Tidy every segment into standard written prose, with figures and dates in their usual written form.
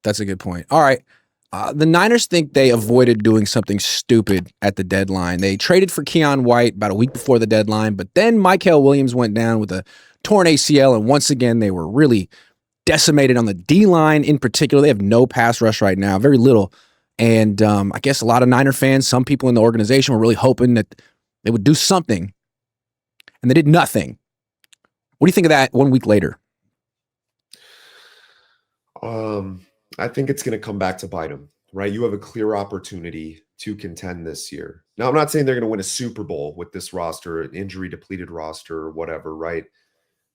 That's a good point. All right. The Niners think they avoided doing something stupid at the deadline. They traded for Keion White about a week before the deadline, but then Mykel Williams went down with a torn ACL, and once again, they were really decimated on the D-line in particular. They have no pass rush right now, very little. And I guess a lot of Niner fans, some people in the organization were really hoping that they would do something, and they did nothing. What do you think of that 1 week later? I think it's going to come back to bite them, right? You have a clear opportunity to contend this year. Now, I'm not saying they're going to win a Super Bowl with this roster, an injury-depleted roster or whatever, right?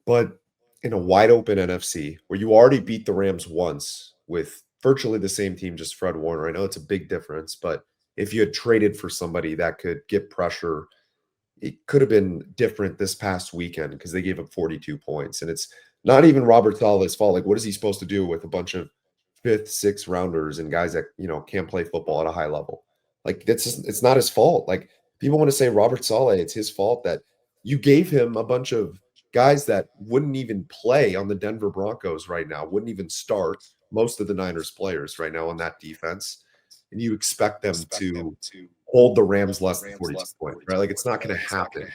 But in a wide-open NFC where you already beat the Rams once with virtually the same team, just Fred Warner. I know it's a big difference, but if you had traded for somebody that could get pressure, it could have been different this past weekend because they gave up 42 points. And it's not even Robert Saleh's fault. Like, what is he supposed to do with a bunch of fifth, sixth rounders and guys that, can't play football at a high level? Like, it's not his fault. Like, people want to say Robert Saleh, it's his fault that you gave him a bunch of guys that wouldn't even play on the Denver Broncos right now, wouldn't even start, most of the Niners players right now on that defense. And you expect them to hold the Rams less than 42 points, right? Like, it's not going to happen.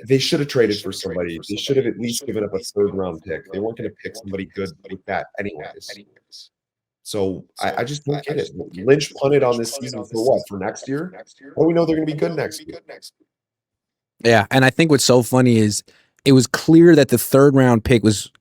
They should have traded for somebody. They should have at least given up a third-round pick. They weren't going to pick somebody good with that anyways. So I just don't get it. Lynch punted on this season for what? For next year? Well, we know they're going to be good next year. Yeah, and I think what's so funny is it was clear that the third-round pick was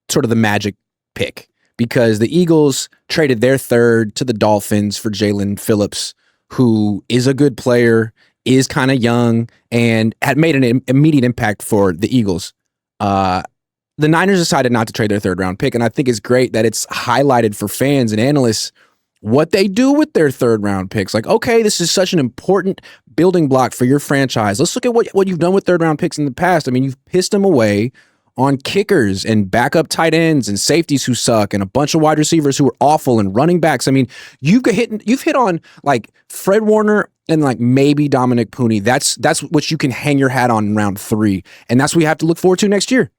sort of the magic pick because the Eagles traded their third to the Dolphins for Jalen Phillips, who is a good player, is kind of young, and had made an immediate impact for the Eagles. The Niners decided not to trade their third-round pick, and I think it's great that it's highlighted for fans and analysts what they do with their third-round picks. Like, okay, this is such an important building block for your franchise. Let's look at what you've done with third-round picks in the past. I mean, you've pissed them away on kickers and backup tight ends and safeties who suck and a bunch of wide receivers who are awful and running backs. I mean, you've hit on like Fred Warner and like maybe Dominic Pooney. That's what you can hang your hat on in round 3, and that's what we have to look forward to next year.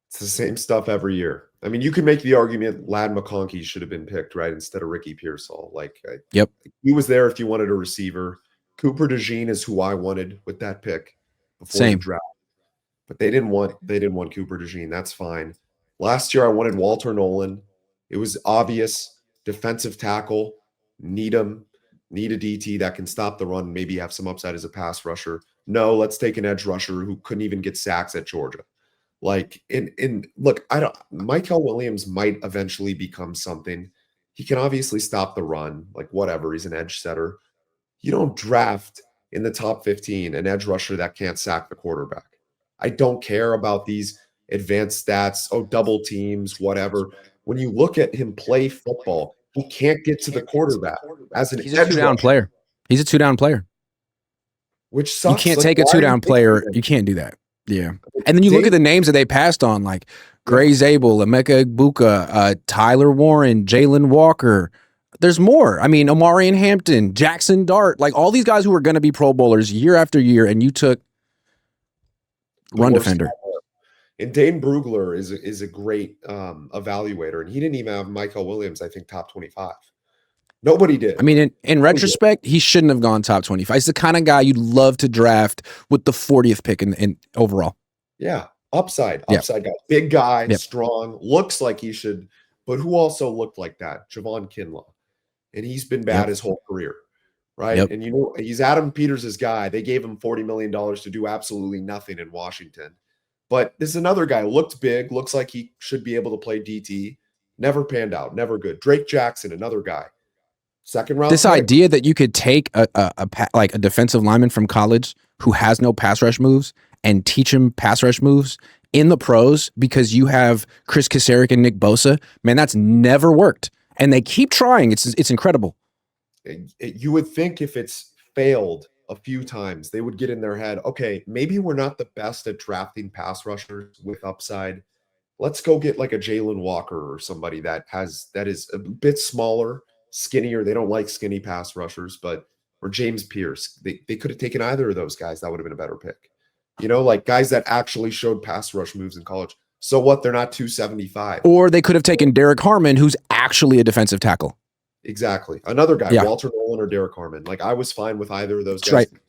It's the same stuff every year. I mean, you could make the argument Ladd McConkey should have been picked, right, instead of Ricky Pearsall. Like, yep, he was there if you wanted a receiver. Cooper DeJean is who I wanted with that pick before the draft. But they didn't want Cooper DeJean. That's fine. Last year I wanted Walter Nolan. It was obvious. Defensive tackle, need a DT that can stop the run, maybe have some upside as a pass rusher. No, let's take an edge rusher who couldn't even get sacks at Georgia. Like, look, Mykel Williams might eventually become something. He can obviously stop the run, like whatever. He's an edge setter. You don't draft in the top 15 an edge rusher that can't sack the quarterback. I don't care about these advanced stats, double teams, whatever. When you look at him play football, he can't get to the quarterback as an edge rusher. He's a 2-down player. He's a 2-down player. Which sucks. You can't take a 2-down player. You can't do that. Yeah. And then you look at the names that they passed on, like Gray Zabel, Emeka Egbuka, Tyler Warren, Jalen Walker. There's more. I mean, Omarion Hampton, Jackson Dart, like all these guys who are going to be Pro Bowlers year after year, and you took run defender. And Dane Brugler is a great evaluator, and he didn't even have Mykel Williams, I think, top 25. Nobody did. I mean, in retrospect, he shouldn't have gone top 25. He's the kind of guy you'd love to draft with the 40th pick in overall. Yeah, upside guy, big guy, strong, looks like he should, but who also looked like that? Javon Kinlaw, and he's been bad his whole career, right? And he's Adam Peters' guy. They gave him $40 million to do absolutely nothing in Washington. But this is another guy, looked big, looks like he should be able to play DT. Never panned out, never good. Drake Jackson, another guy. Second round. This idea that you could take a defensive lineman from college who has no pass rush moves and teach him pass rush moves in the pros because you have Chris Kasarik and Nick Bosa, man, that's never worked. And they keep trying. It's incredible. You would think if it's failed a few times, they would get in their head, okay, maybe we're not the best at drafting pass rushers with upside. Let's go get like a Jalen Walker or somebody that is a bit smaller, skinnier. They don't like skinny pass rushers, or James Pierce. They could have taken either of those guys. That would have been a better pick. Like guys that actually showed pass rush moves in college. So what? They're not 275. Or they could have taken Derek Harmon, who's actually a defensive tackle. Exactly. Another guy, Yeah. Walter Nolan or Derek Harmon. Like, I was fine with either of those That's guys. right.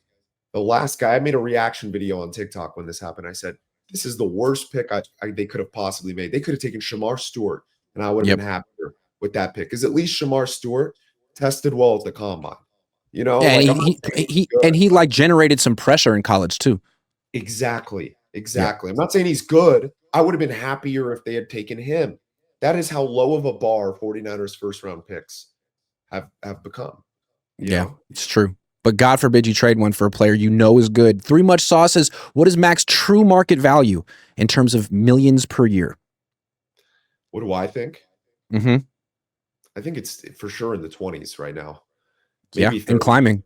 The last guy, I made a reaction video on TikTok when this happened. I said, this is the worst pick they could have possibly made. They could have taken Shamar Stewart, and I would have been happier with that pick. Because at least Shamar Stewart tested well at the combine. You know, Yeah, like and he like generated some pressure in college too. Exactly. Yeah. I'm not saying he's good. I would have been happier if they had taken him. That is how low of a bar 49ers first round picks have become. You know? It's true. But God forbid you trade one for a player you know is good. Three Much Sauce says, what is Mac's true market value in terms of millions per year? What do I think? Mm-hmm. I think it's for sure in the 20s right now. Maybe 30. And climbing.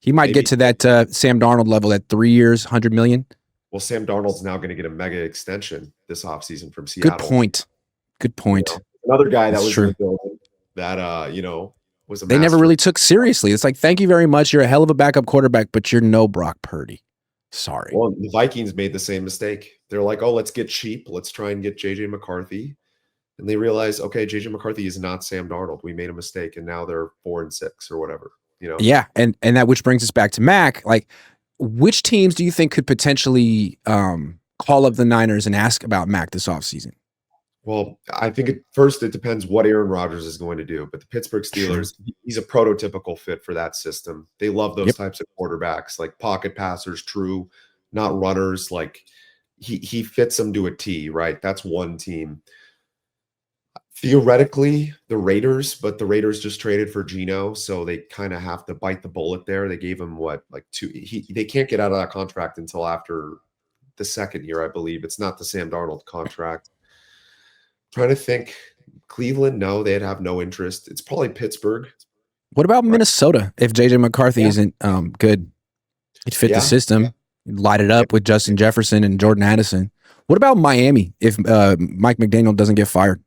He might get to that Sam Darnold level at 3 years, 100 million. Well, Sam Darnold's now going to get a mega extension this offseason from Seattle. Good point. You know, another guy that was in the building that, was a They never really took seriously. It's like, thank you very much. You're a hell of a backup quarterback, but you're no Brock Purdy. Sorry. Well, the Vikings made the same mistake. They're like, oh, let's get cheap. Let's try and get J.J. McCarthy. And they realize, okay, J.J. McCarthy is not Sam Darnold. We made a mistake, and now they're 4-6 or whatever. You know? Yeah, and that which brings us back to Mac. Like, which teams do you think could potentially call up the Niners and ask about Mac this offseason? Well, I think first it depends what Aaron Rodgers is going to do. But the Pittsburgh Steelers, he's a prototypical fit for that system. They love those types of quarterbacks, like pocket passers, true, not runners. Like he fits them to a T, right? That's one team. Theoretically, the Raiders, but the Raiders just traded for Geno, so they kind of have to bite the bullet there. They gave him they can't get out of that contract until after the second year, I believe. It's not the Sam Darnold contract. Trying to think. Cleveland, no, they'd have no interest. It's probably Pittsburgh. What about Minnesota? If JJ McCarthy isn't good, he'd fit the system. He'd light it up with Justin Jefferson and Jordan Addison. What about Miami if Mike McDaniel doesn't get fired?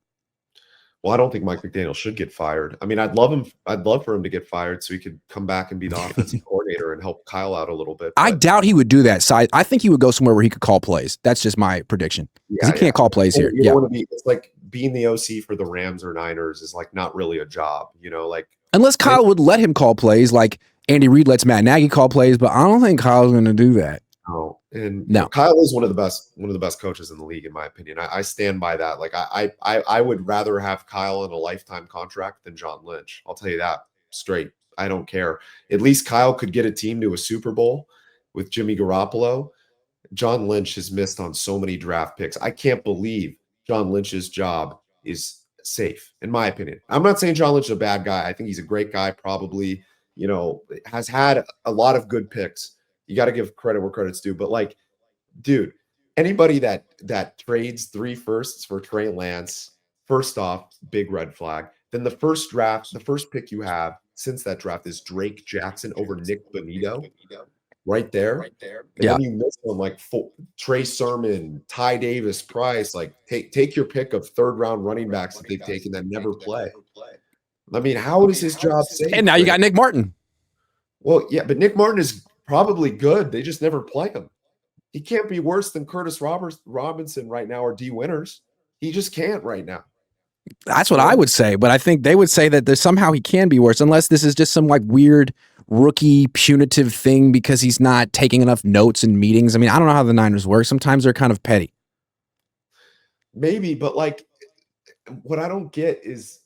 Well, I don't think Mike McDaniel should get fired. I mean, I'd love for him to get fired so he could come back and be the offensive coordinator and help Kyle out a little bit. I doubt he would do that. I think he would go somewhere where he could call plays. That's just my prediction. Because he can't call plays here. You don't want to be. It's like being the OC for the Rams or Niners is like not really a job. You know, like unless Kyle would let him call plays, like Andy Reid lets Matt Nagy call plays. But I don't think Kyle's going to do that. No, and Kyle is one of the best coaches in the league, in my opinion. I stand by that. Like I would rather have Kyle in a lifetime contract than John Lynch. I'll tell you that straight. I don't care. At least Kyle could get a team to a Super Bowl with Jimmy Garoppolo. John Lynch has missed on so many draft picks. I can't believe John Lynch's job is safe, in my opinion. I'm not saying John Lynch is a bad guy. I think he's a great guy, probably, has had a lot of good picks. You got to give credit where credit's due. But like, dude, anybody that trades 3 firsts for Trey Lance, first off, big red flag. Then the first pick you have since that draft is Drake Jackson over Nick Bonito. Right there. And then you miss them like Trey Sermon, Ty Davis, Price. Like take your pick of third-round running backs that they've taken that never play. I mean, how is his job safe? And now you got Nick Martin. Well, yeah, but Nick Martin is probably good. They just never play him. He can't be worse than Curtis Robinson right now or D Winters. He just can't right now. That's what I would say, but I think they would say that somehow he can be worse, unless this is just some like weird rookie punitive thing because he's not taking enough notes in meetings. I mean, I don't know how the Niners work. Sometimes they're kind of petty. Maybe, but like, what I don't get is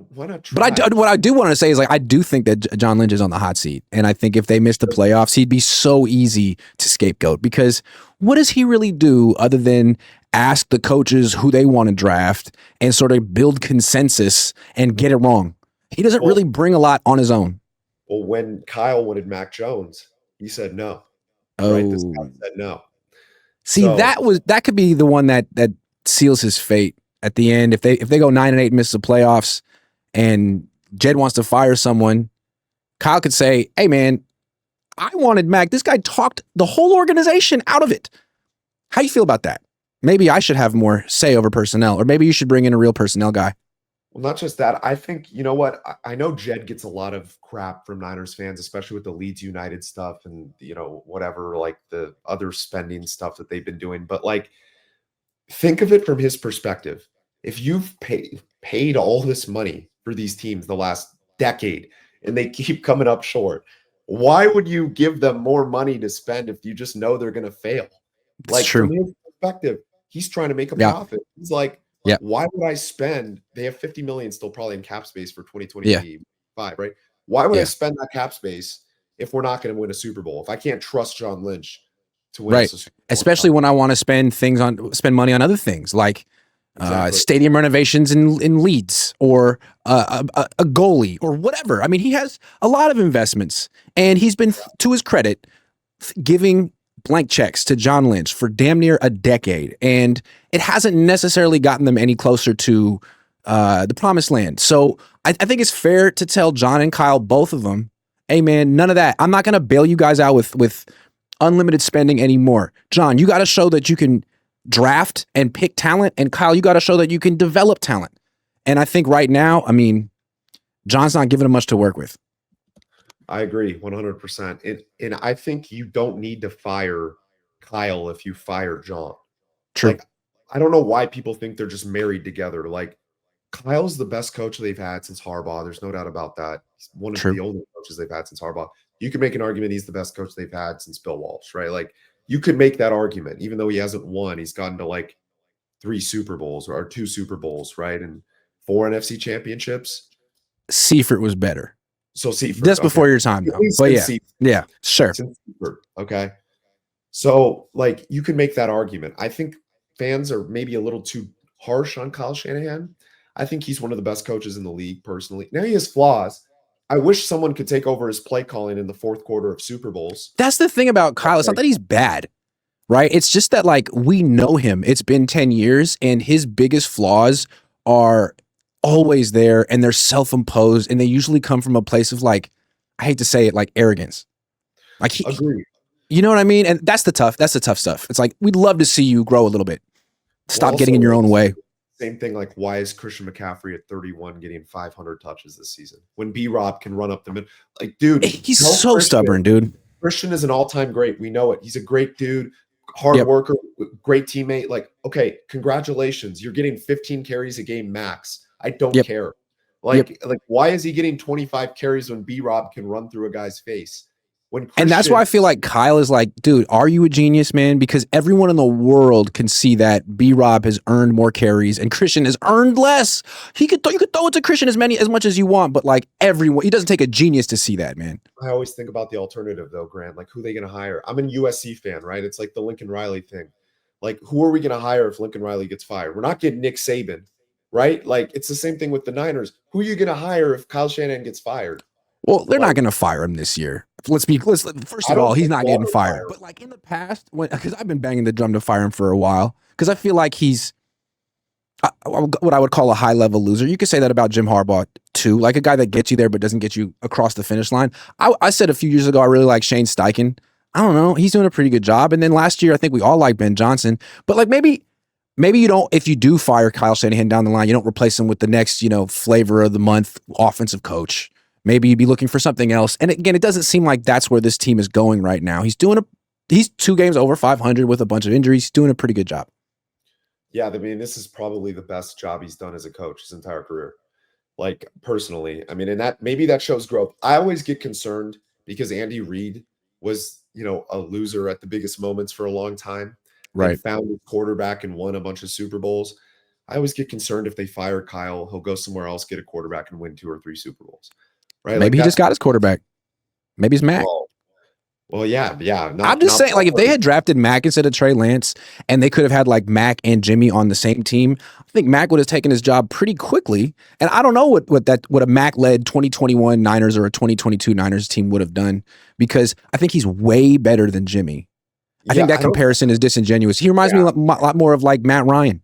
why not try? But what I do want to say is like I do think that John Lynch is on the hot seat, and I think if they miss the playoffs, he'd be so easy to scapegoat because what does he really do other than ask the coaches who they want to draft and sort of build consensus and get it wrong? He doesn't really bring a lot on his own. Well, when Kyle wanted Mac Jones, he said no. Oh, right? This guy said no. See, that could be the one that seals his fate at the end. If they go 9-8 and miss the playoffs, and Jed wants to fire someone, Kyle could say, "Hey, man, I wanted Mac. This guy talked the whole organization out of it." How you feel about that? Maybe I should have more say over personnel, or maybe you should bring in a real personnel guy. Well, not just that. I think, you know what? I know Jed gets a lot of crap from Niners fans, especially with the Leeds United stuff and, whatever, like the other spending stuff that they've been doing. But like, think of it from his perspective. If you've paid all this money for these teams the last decade and they keep coming up short, why would you give them more money to spend if you just know they're going to fail? It's Like true. from his perspective, he's trying to make a Yeah. profit. He's like, Yeah. why would I spend? They have 50 million still probably in cap space for Yeah. 2025, right? Why would I Yeah. spend that cap space if we're not going to win a Super Bowl? If I can't trust John Lynch to win Right. us a Super Bowl, Especially when I want to spend money on other things like exactly. stadium renovations in Leeds or a goalie or whatever. I mean, he has a lot of investments, and he's been, to his credit, giving blank checks to John Lynch for damn near a decade, and it hasn't necessarily gotten them any closer to the promised land. So I think it's fair to tell John and Kyle, both of them, hey man, none of that. I'm not going to bail you guys out with unlimited spending anymore. John, you got to show that you can draft and pick talent, and Kyle, you got to show that you can develop talent. And I think right now, I mean, John's not giving him much to work with. I agree 100%. And I think you don't need to fire Kyle if you fire John. True. Like, I don't know why people think they're just married together. Like, Kyle's the best coach they've had since Harbaugh. There's no doubt about that. He's one of the only coaches they've had since Harbaugh. You can make an argument he's the best coach they've had since Bill Walsh, right? Like, you could make that argument, even though he hasn't won. He's gotten to like 3 Super Bowls or 2 Super Bowls, right? And 4 NFC championships. Seifert was better. So Seifert. Just before your time, though. But yeah. Seifert. Yeah, sure. Seifert, okay. So, like, you can make that argument. I think fans are maybe a little too harsh on Kyle Shanahan. I think he's one of the best coaches in the league, personally. Now, he has flaws. I wish someone could take over his play calling in the fourth quarter of Super Bowls. That's the thing about Kyle. It's not that he's bad, right? It's just that, like, we know him. It's been 10 years, and his biggest flaws are always there, and they're self-imposed, and they usually come from a place of, like, I hate to say it, like arrogance. Like, Agreed. You know what I mean? And that's the tough stuff. It's like, we'd love to see you grow a little bit. Stop getting in your own way. Same thing, like, why is Christian McCaffrey at 31 getting 500 touches this season when B-Rob can run up the middle? Like, dude, he's so stubborn, dude. Christian is an all-time great. We know it. He's a great dude, hard worker, great teammate. Like, okay, congratulations. You're getting 15 carries a game max. I don't care. Like, why is he getting 25 carries when B-Rob can run through a guy's face? And that's why I feel like Kyle is like, dude, are you a genius, man? Because everyone in the world can see that B-Rob has earned more carries and Christian has earned less. You could throw it to Christian as much as you want, but like everyone, he doesn't take a genius to see that, man. I always think about the alternative though, Grant. Like, who are they going to hire? I'm a USC fan, right? It's like the Lincoln Riley thing. Like, who are we going to hire if Lincoln Riley gets fired? We're not getting Nick Saban, right? Like, it's the same thing with the Niners. Who are you going to hire if Kyle Shanahan gets fired? Well, they're not going to fire him this year. First of all, he's not getting fired. But like in the past, because I've been banging the drum to fire him for a while, because I feel like he's what I would call a high-level loser. You could say that about Jim Harbaugh too, like a guy that gets you there but doesn't get you across the finish line. I said a few years ago I really like Shane Steichen. I don't know, he's doing a pretty good job. And then last year I think we all like Ben Johnson. But like maybe you don't. If you do fire Kyle Shanahan down the line, you don't replace him with the next flavor of the month offensive coach. Maybe you'd be looking for something else. And again, it doesn't seem like that's where this team is going right now. He's 2 games over 500 with a bunch of injuries. He's doing a pretty good job. Yeah, I mean, this is probably the best job he's done as a coach his entire career. Like, personally, I mean, and that maybe that shows growth. I always get concerned because Andy Reid was, a loser at the biggest moments for a long time. Right. Found his quarterback and won a bunch of Super Bowls. I always get concerned if they fire Kyle, he'll go somewhere else, get a quarterback, and win 2 or 3 Super Bowls. Right? Maybe he just got his quarterback. Maybe it's Mac. Well, yeah. I'm just saying, like, if they had drafted Mac instead of Trey Lance, and they could have had like Mac and Jimmy on the same team, I think Mac would have taken his job pretty quickly. And I don't know what a Mac-led 2021 Niners or a 2022 Niners team would have done, because I think he's way better than Jimmy. I think that comparison is disingenuous. He reminds me a lot more of like Matt Ryan.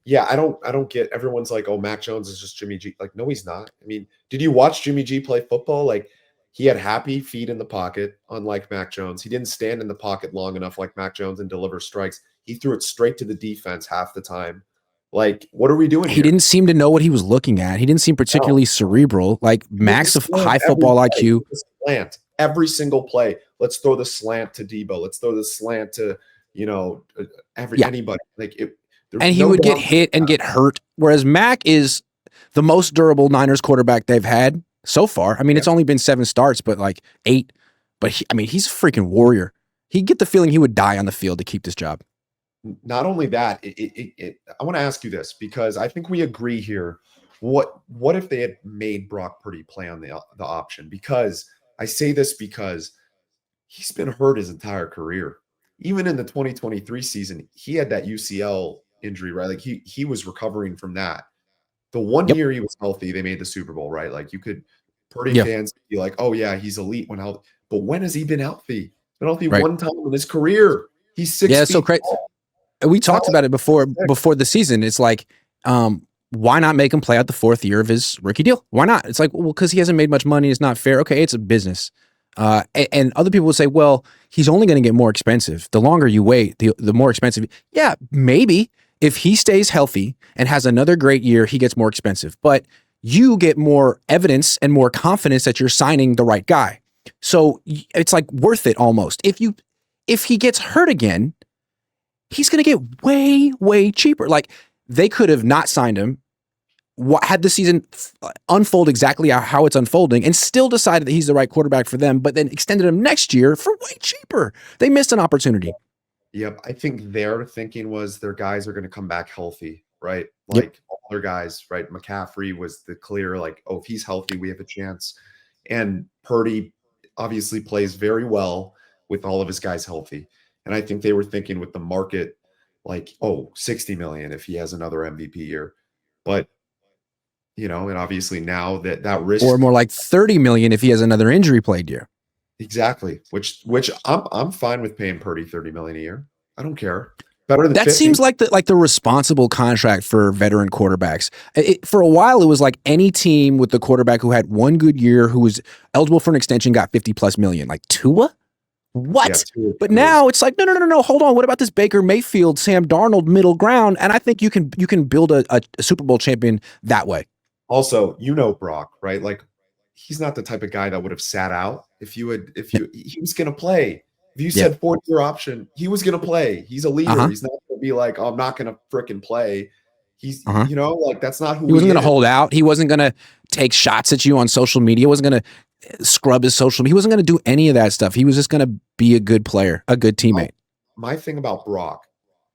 Yeah, I don't get, everyone's like, oh, Mac Jones is just Jimmy G. Like, no, he's not. I mean, did you watch Jimmy G play football? Like, he had happy feet in the pocket, unlike Mac Jones. He didn't stand in the pocket long enough like Mac Jones and deliver strikes. He threw it straight to the defense half the time. Like, what are we doing here? He didn't seem to know what he was looking at. He didn't seem particularly cerebral. Like, Mac's a high football IQ. Slant every single play. Let's throw the slant to Debo. Let's throw the slant to, anybody. Like, There's And he no would get doubt. hit and get hurt, whereas Mac is the most durable Niners quarterback they've had so far. I mean, it's only been 7 starts, but like 8. But I mean, he's a freaking warrior. He'd get the feeling he would die on the field to keep this job. Not only that, I want to ask you this because I think we agree here. What if they had made Brock Purdy play on the option? Because I say this because he's been hurt his entire career. Even in the 2023 season, he had that UCL injury, right? Like he was recovering from that. The one Yep. year he was healthy, they made the Super Bowl, right? Like you could Purdy Yeah. fans be like, "Oh yeah, he's elite when healthy." But when has he been healthy? He's been healthy Right. one time in his career. He's six Yeah. It's so feet crazy. tall. We It's not talked like about it he's before the season. It's like, why not make him play out the 4th year of his rookie deal? Why not? It's like, well, because he hasn't made much money. It's not fair. Okay, it's a business. And other people would say, well, he's only going to get more expensive. The longer you wait, the more expensive. Yeah, maybe if he stays healthy and has another great year, he gets more expensive. But you get more evidence and more confidence that you're signing the right guy. So it's like worth it almost. If he gets hurt again, he's going to get way, way cheaper. Like they could have not signed him, had the season unfold exactly how it's unfolding, and still decided that he's the right quarterback for them, but then extended him next year for way cheaper. They missed an opportunity. Yep. I think their thinking was their guys are going to come back healthy, right? Yep. Like all their guys, right? McCaffrey was the clear, like, oh, if he's healthy, we have a chance. And Purdy obviously plays very well with all of his guys healthy. And I think they were thinking with the market, like, oh, 60 million if he has another MVP year. But, and obviously now that Or risk. more like 30 million if he has another injury plagued year. Exactly. Which I'm fine with paying Purdy 30 million a year. I don't care. Better than That 50. seems like the responsible contract for veteran quarterbacks. For a while, it was like any team with the quarterback who had one good year, who was eligible for an extension, got 50 plus million. Like Tua, what? Yeah, but now it's like no. Hold on. What about this Baker Mayfield, Sam Darnold middle ground? And I think you can build a Super Bowl champion that way. Also, Brock, right? Like he's not the type of guy that would have sat out he was going to play. If you said 4th year option, he was going to play. He's a leader. He's not going to be like, oh, I'm not going to fricking play. He's, like that's not who he wasn't he going to is. hold out. He wasn't going to take shots at you on social media. He wasn't going to scrub his social media. He wasn't going to do any of that stuff. He was just going to be a good player, a good teammate. My thing about Brock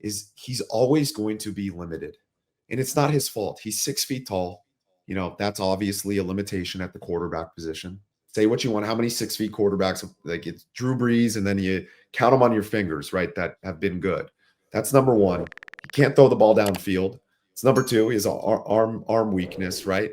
is he's always going to be limited, and it's not his fault. He's 6 feet tall. That's obviously a limitation at the quarterback position. Say what you want. How many 6 feet quarterbacks, like it's Drew Brees, and then you count them on your fingers, right? That have been good. That's number one. He can't throw the ball downfield. It's number two, his arm weakness, right?